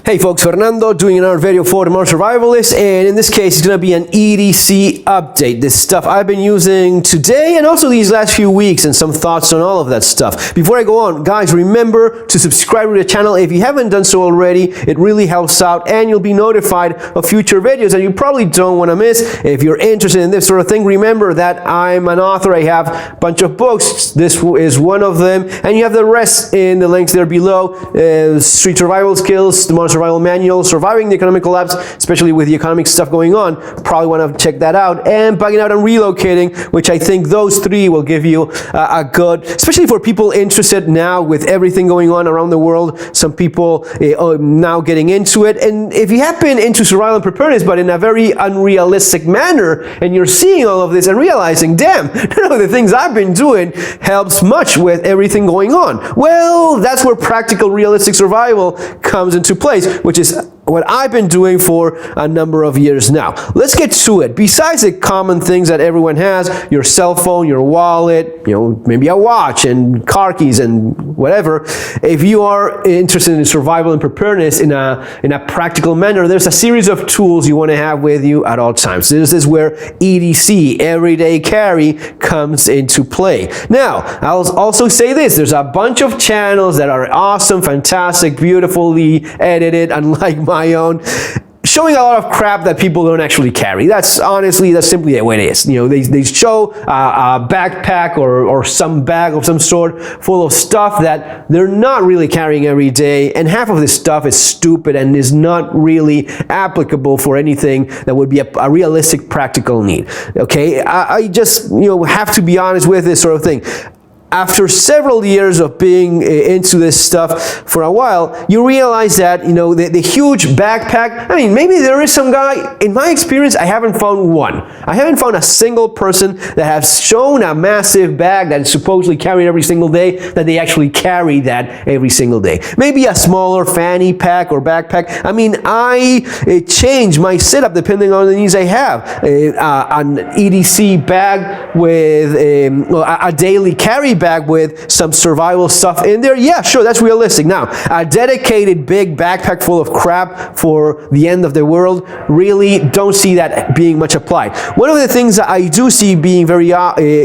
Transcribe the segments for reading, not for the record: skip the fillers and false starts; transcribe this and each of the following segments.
Hey folks, Fernando doing another video for the Modern Survivalist, and in this case it's going to be an EDC update. This stuff I've been using today and also these last few weeks, and some thoughts on all of that stuff. Before I go on, guys, remember to subscribe to the channel if you haven't done so already. It really helps out and you'll be notified of future videos that you probably don't want to miss. If you're interested in this sort of thing, remember that I'm an author. I have a bunch of books. This is one of them, and you have the rest in the links there below. Street survival skills, the Modern Survival Manual, surviving the economic collapse, especially with the economic stuff going on. Probably want to check that out. And bugging out and relocating, which I think those three will give you a good, especially for people interested now with everything going on around the world. Some people now getting into it. And if you have been into survival and preparedness, but in a very unrealistic manner, and you're seeing all of this and realizing, damn, none of the things I've been doing helps much with everything going on. Well, that's where practical, realistic survival comes into place, which is what I've been doing for a number of years now. Let's get to it. Besides the common things that everyone has, your cell phone, your wallet, maybe a watch and car keys and whatever, if you are interested in survival and preparedness in a practical manner, there's a series of tools you want to have with you at all times. This is where EDC, everyday carry, comes into play. Now, I'll also say this, there's a bunch of channels that are awesome, fantastic, beautifully edited, unlike my own, showing a lot of crap that people don't actually carry. That's simply the way it is. They show a backpack or some bag of some sort full of stuff that they're not really carrying every day, and half of this stuff is stupid and is not really applicable for anything that would be a realistic practical need. Okay, I just have to be honest with this sort of thing. After several years of being into this stuff for a while, you realize that, the huge backpack, I mean, maybe there is some guy, in my experience, I haven't found one. I haven't found a single person that has shown a massive bag that is supposedly carried every single day, that they actually carry that every single day. Maybe a smaller fanny pack or backpack. I mean, I change my setup depending on the needs I have. An EDC bag with a daily carry bag with some survival stuff in there, yeah, sure, that's realistic. Now, a dedicated big backpack full of crap for the end of the world, really don't see that being much applied. One of the things that I do see being very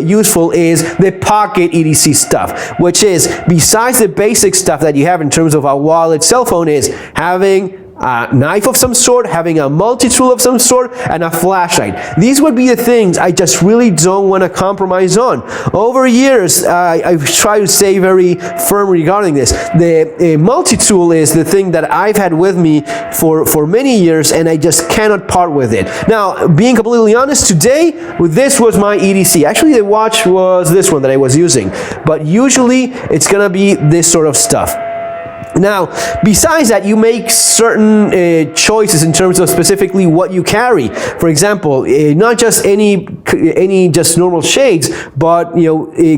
useful is the pocket EDC stuff, which is, besides the basic stuff that you have in terms of a wallet, cell phone, is having a knife of some sort, having a multi-tool of some sort, and a flashlight. These would be the things I just really don't want to compromise on. Over years, I've tried to stay very firm regarding this. The multi-tool is the thing that I've had with me for many years, and I just cannot part with it. Now, being completely honest, today, this was my EDC. Actually, the watch was this one that I was using, but usually it's gonna be this sort of stuff. Now, besides that, you make certain choices in terms of specifically what you carry. For example, not just any just normal shades, but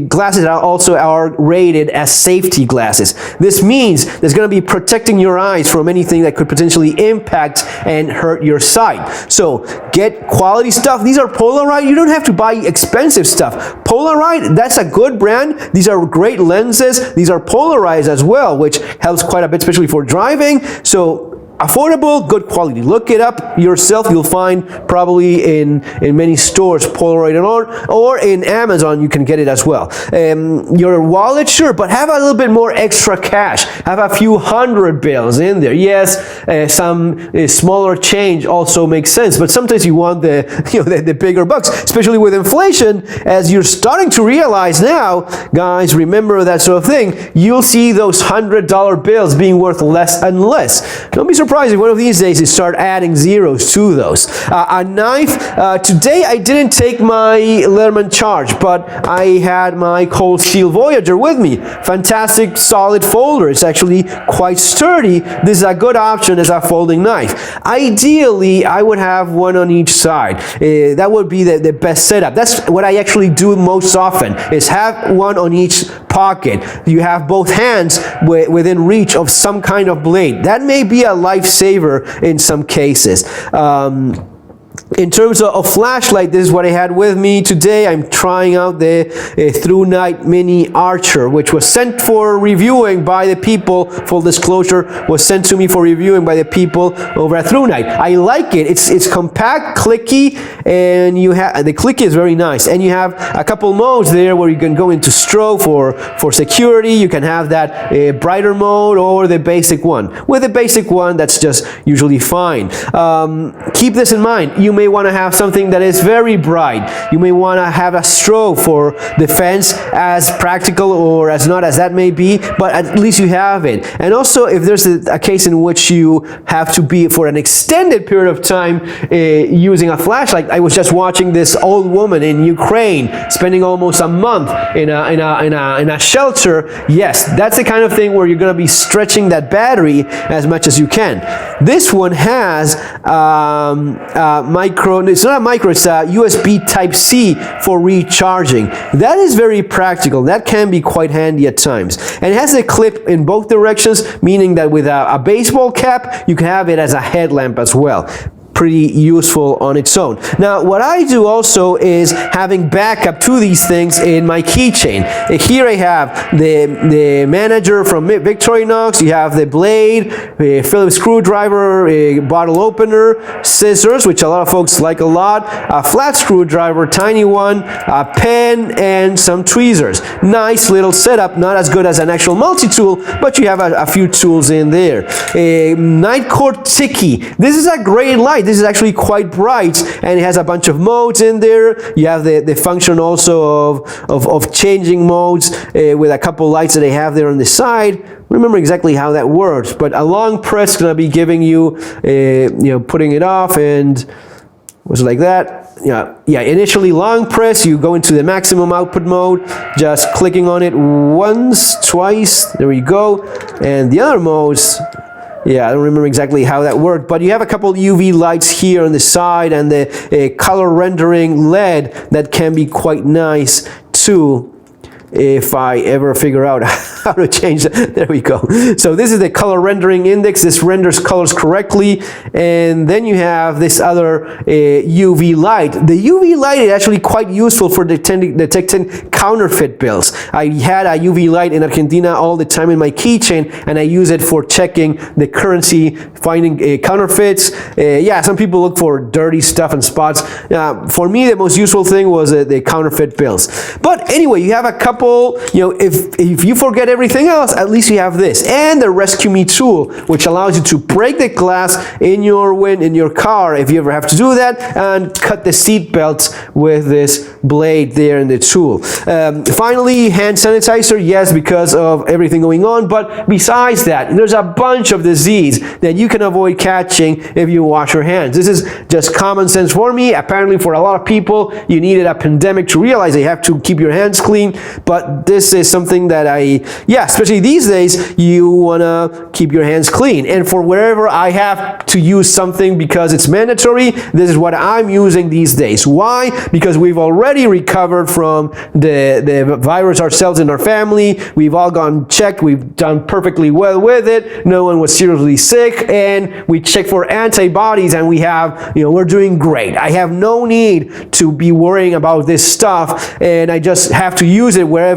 glasses also are rated as safety glasses. This means there's going to be protecting your eyes from anything that could potentially impact and hurt your sight. So get quality stuff. These are Polaroid. You don't have to buy expensive stuff. Polaroid, that's a good brand. These are great lenses. These are polarized as well, which helps quite a bit, especially for driving. So affordable, good quality. Look it up yourself. You'll find probably in many stores Polaroid or in Amazon you can get it as well. Your wallet, sure, but have a little bit more extra cash. Have a few $100 bills in there. Yes, some smaller change also makes sense, but sometimes you want the bigger bucks, especially with inflation. As you're starting to realize now, guys, remember that sort of thing. You'll see those $100 bills being worth less and less. Don't be surprised if one of these days you start adding zeros to those. A knife. Today I didn't take my Leatherman Charge, but I had my Cold Steel Voyager with me. Fantastic, solid folder. It's actually quite sturdy. This is a good option as a folding knife. Ideally, I would have one on each side. That would be the best setup. That's what I actually do most often, is have one on each pocket. You have both hands within reach of some kind of blade. That may be a lifesaver in some cases. In terms of flashlight, this is what I had with me today. I'm trying out the Through Night Mini Archer, which was sent for reviewing by the people. Full disclosure, was sent to me for reviewing by the people over at Through Night. I like it. It's compact, clicky, and you have the clicky is very nice. And you have a couple modes there where you can go into strobe for security. You can have that brighter mode or the basic one. With the basic one, that's just usually fine. Keep this in mind. You may want to have something that is very bright. You may want to have a strobe for defense, as practical or as not as that may be, but at least you have it. And also, if there's a case in which you have to be for an extended period of time using a flashlight. I was just watching this old woman in Ukraine spending almost a month in a shelter. Yes, that's the kind of thing where you're going to be stretching that battery as much as you can. This one has it's not a micro, it's a USB Type-C for recharging. That is very practical. That can be quite handy at times. And it has a clip in both directions, meaning that with a baseball cap, you can have it as a headlamp as well. Pretty useful on its own. Now, what I do also is having backup to these things in my keychain. Here I have the manager from Victorinox. You have the blade, a Phillips screwdriver, a bottle opener, scissors, which a lot of folks like a lot, a flat screwdriver, tiny one, a pen, and some tweezers. Nice little setup. Not as good as an actual multi-tool, but you have a few tools in there. A Nightcore Tiki. This is a great light. This is actually quite bright, and it has a bunch of modes in there. You have the function also of changing modes with a couple lights that they have there on the side. Remember exactly how that works, but a long press is going to be giving you, putting it off, and was it like that? Yeah. Initially long press, you go into the maximum output mode, just clicking on it once, twice. There you go, and the other modes. Yeah, I don't remember exactly how that worked, but you have a couple UV lights here on the side and the color rendering LED that can be quite nice too, if I ever figure out how to change that. There we go. So this is the color rendering index. This renders colors correctly. And then you have this other UV light. The UV light is actually quite useful for detecting counterfeit bills. I had a UV light in Argentina all the time in my keychain, and I use it for checking the currency, finding counterfeits. Yeah, some people look for dirty stuff and spots. For me, the most useful thing was the counterfeit bills. But anyway, you have a couple. If you forget everything else, at least you have this, and the Rescue Me tool, which allows you to break the glass in your car if you ever have to do that, and cut the seat belts with this blade there in the tool. Finally, hand sanitizer, yes, because of everything going on, but besides that, there's a bunch of disease that you can avoid catching if you wash your hands. This is just common sense for me. Apparently for a lot of people, you needed a pandemic to realize they have to keep your hands clean, but this is something that especially these days, you want to keep your hands clean. And for wherever I have to use something because it's mandatory, this is what I'm using these days. Why? Because we've already recovered from the virus ourselves in our family. We've all gone checked. We've done perfectly well with it. No one was seriously sick, and we checked for antibodies, and we have, we're doing great. I have no need to be worrying about this stuff, and I just have to use it wherever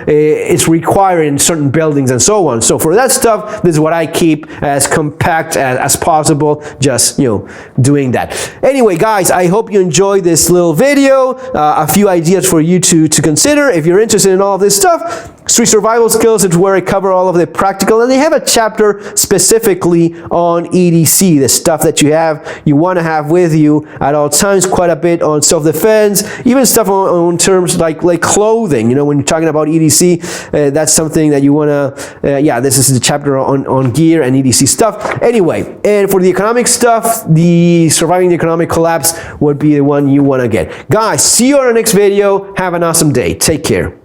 it's required in certain buildings and so on. So for that stuff, this is what I keep as compact as possible, just doing that. Anyway, guys, I hope you enjoyed this little video. A few ideas for you to consider if you're interested in all of this stuff. Street survival skills is where I cover all of the practical, and they have a chapter specifically on EDC, the stuff that you want to have with you at all times, quite a bit on self-defense, even stuff on terms like clothing. When you're talking about EDC, that's something that you want to, this is the chapter on gear and EDC stuff. Anyway, and for the economic stuff, the surviving the economic collapse would be the one you want to get. Guys, see you on our next video. Have an awesome day. Take care.